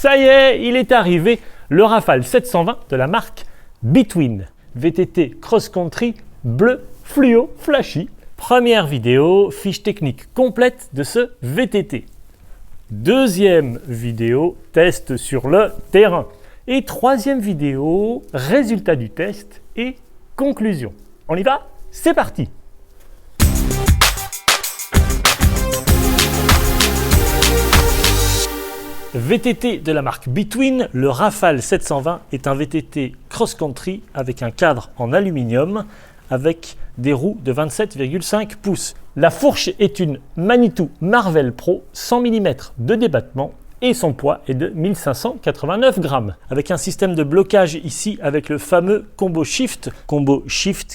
Ça y est, il est arrivé, le Rafale 720 de la marque Between. VTT cross-country bleu fluo flashy. Première vidéo, fiche technique complète de ce VTT. Deuxième vidéo, test sur le terrain. Et troisième vidéo, résultat du test et conclusion. On y va? C'est parti! VTT de la marque Between, le Rafale 720 est un VTT cross-country avec un cadre en aluminium avec des roues de 27,5 pouces. La fourche est une Manitou Marvel Pro 100 mm de débattement et son poids est de 1589 grammes. Avec un système de blocage ici avec le fameux combo shift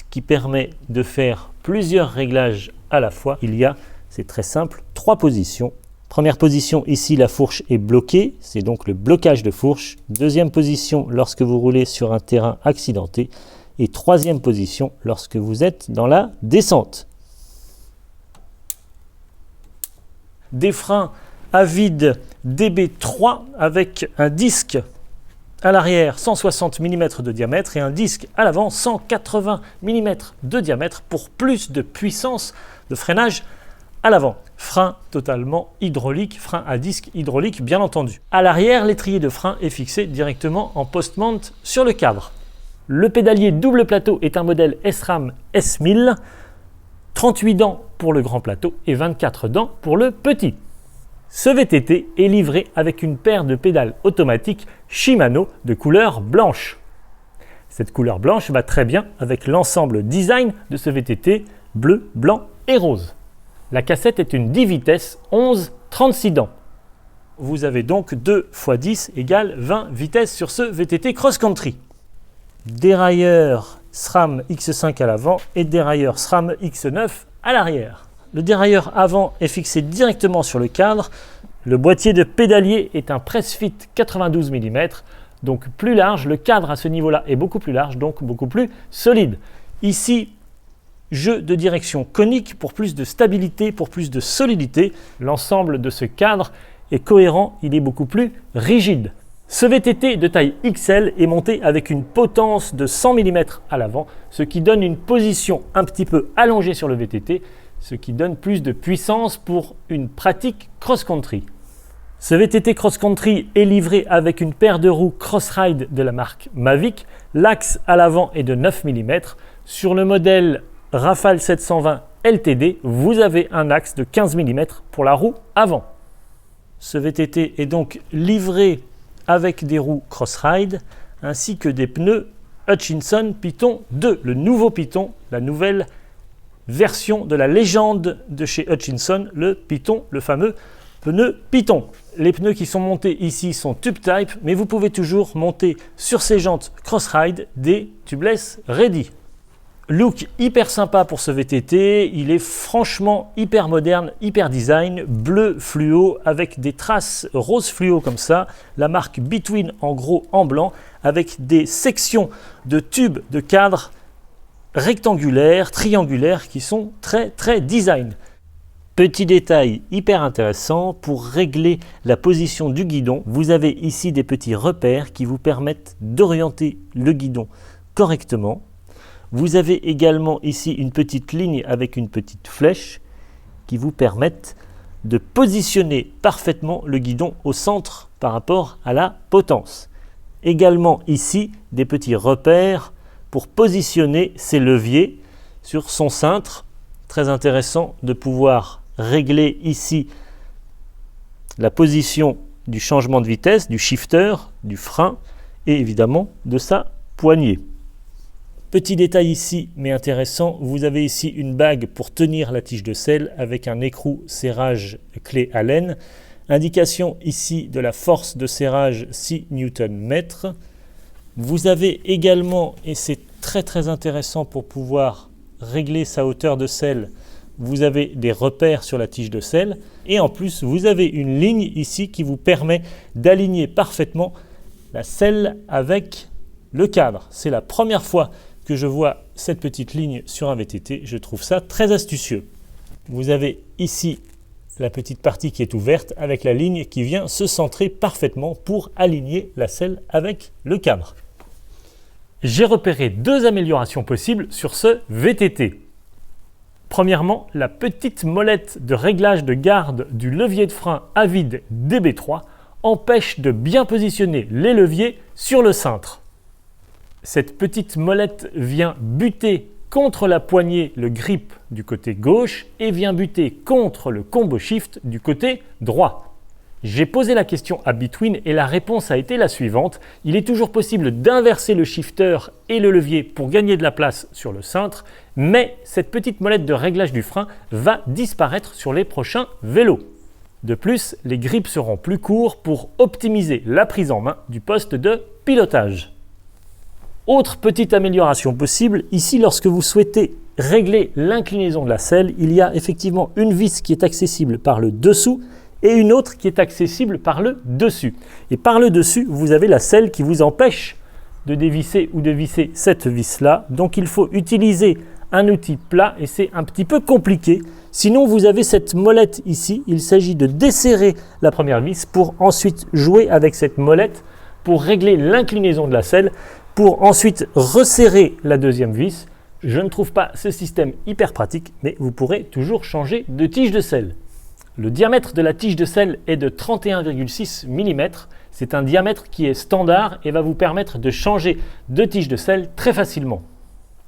qui permet de faire plusieurs réglages à la fois. Il y a, c'est très simple, 3 positions. Première position, ici la fourche est bloquée, c'est donc le blocage de fourche. Deuxième position, lorsque vous roulez sur un terrain accidenté. Et troisième position, lorsque vous êtes dans la descente. Des freins à vide DB3 avec un disque à l'arrière 160 mm de diamètre et un disque à l'avant 180 mm de diamètre pour plus de puissance de freinage à l'avant. Frein totalement hydraulique, frein à disque hydraulique bien entendu. À l'arrière, l'étrier de frein est fixé directement en post-mount sur le cadre. Le pédalier double plateau est un modèle SRAM S1000, 38 dents pour le grand plateau et 24 dents pour le petit. Ce VTT est livré avec une paire de pédales automatiques Shimano de couleur blanche. Cette couleur blanche va très bien avec l'ensemble design de ce VTT bleu, blanc et rose. La cassette est une 10 vitesses 11-36 dents. Vous avez donc 2 x 10 égale 20 vitesses sur ce VTT cross-country. Dérailleur SRAM X5 à l'avant et dérailleur SRAM X9 à l'arrière. Le dérailleur avant est fixé directement sur le cadre. Le boîtier de pédalier est un Pressfit 92 mm, donc plus large. Le cadre à ce niveau-là est beaucoup plus large, donc beaucoup plus solide. Ici, jeu de direction conique pour plus de stabilité, pour plus de solidité. L'ensemble de ce cadre est cohérent, il est beaucoup plus rigide. Ce VTT de taille XL est monté avec une potence de 100 mm à l'avant, ce qui donne une position un petit peu allongée sur le VTT, ce qui donne plus de puissance pour une pratique cross-country. Ce VTT cross-country est livré avec une paire de roues Crossride de la marque Mavic. L'axe à l'avant est de 9 mm. Sur le modèle Rafale 720 LTD, vous avez un axe de 15 mm pour la roue avant. Ce VTT est donc livré avec des roues Crossride ainsi que des pneus Hutchinson Python 2, le nouveau Python, la nouvelle version de la légende de chez Hutchinson, le Python, le fameux pneu Python. Les pneus qui sont montés ici sont tube type, mais vous pouvez toujours monter sur ces jantes Crossride des tubeless ready. Look hyper sympa pour ce VTT, il est franchement hyper moderne, hyper design, bleu fluo avec des traces rose fluo comme ça, la marque Between en gros en blanc avec des sections de tubes de cadre rectangulaires, triangulaires qui sont très design. Petit détail hyper intéressant, pour régler la position du guidon, vous avez ici des petits repères qui vous permettent d'orienter le guidon correctement. Vous avez également ici une petite ligne avec une petite flèche qui vous permettent de positionner parfaitement le guidon au centre par rapport à la potence. Également ici des petits repères pour positionner ces leviers sur son cintre. Très intéressant de pouvoir régler ici la position du changement de vitesse, du shifter, du frein et évidemment de sa poignée. Petit détail ici, mais intéressant, vous avez ici une bague pour tenir la tige de selle avec un écrou serrage clé Allen. Indication ici de la force de serrage 6 Nm. Vous avez également, et c'est très intéressant pour pouvoir régler sa hauteur de selle, vous avez des repères sur la tige de selle. Et en plus, vous avez une ligne ici qui vous permet d'aligner parfaitement la selle avec le cadre. C'est la première fois que je vois cette petite ligne sur un VTT, je trouve ça très astucieux. Vous avez ici la petite partie qui est ouverte avec la ligne qui vient se centrer parfaitement pour aligner la selle avec le cadre. J'ai repéré 2 améliorations possibles sur ce VTT. Premièrement, la petite molette de réglage de garde du levier de frein à vide DB3 empêche de bien positionner les leviers sur le cintre. Cette petite molette vient buter contre la poignée le grip du côté gauche et vient buter contre le combo shift du côté droit. J'ai posé la question à Between et la réponse a été la suivante. Il est toujours possible d'inverser le shifter et le levier pour gagner de la place sur le cintre, mais cette petite molette de réglage du frein va disparaître sur les prochains vélos. De plus, les grips seront plus courts pour optimiser la prise en main du poste de pilotage. Autre petite amélioration possible, ici lorsque vous souhaitez régler l'inclinaison de la selle, il y a effectivement une vis qui est accessible par le dessous et une autre qui est accessible par le dessus. Et par le dessus, vous avez la selle qui vous empêche de dévisser ou de visser cette vis-là. Donc il faut utiliser un outil plat et c'est un petit peu compliqué. Sinon, vous avez cette molette ici. Il s'agit de desserrer la première vis pour ensuite jouer avec cette molette pour régler l'inclinaison de la selle, pour ensuite resserrer la deuxième vis. Je ne trouve pas ce système hyper pratique, mais vous pourrez toujours changer de tige de selle. Le diamètre de la tige de selle est de 31,6 mm. C'est un diamètre qui est standard et va vous permettre de changer de tige de selle très facilement.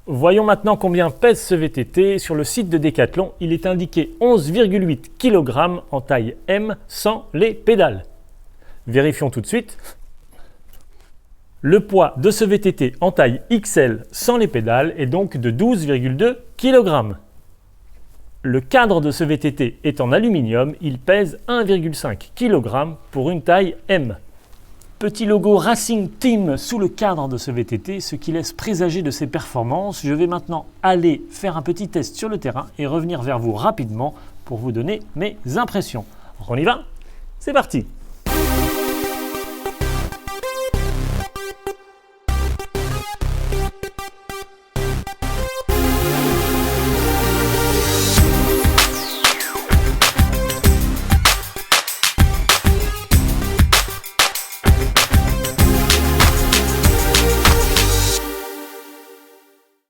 Voyons maintenant combien pèse ce VTT. Sur le site de Decathlon, il est indiqué 11,8 kg en taille M sans les pédales. Vérifions tout de suite. Le poids de ce VTT en taille XL sans les pédales est donc de 12,2 kg. Le cadre de ce VTT est en aluminium, il pèse 1,5 kg pour une taille M. Petit logo Racing Team sous le cadre de ce VTT, ce qui laisse présager de ses performances. Je vais maintenant aller faire un petit test sur le terrain et revenir vers vous rapidement pour vous donner mes impressions. On y va ? C'est parti !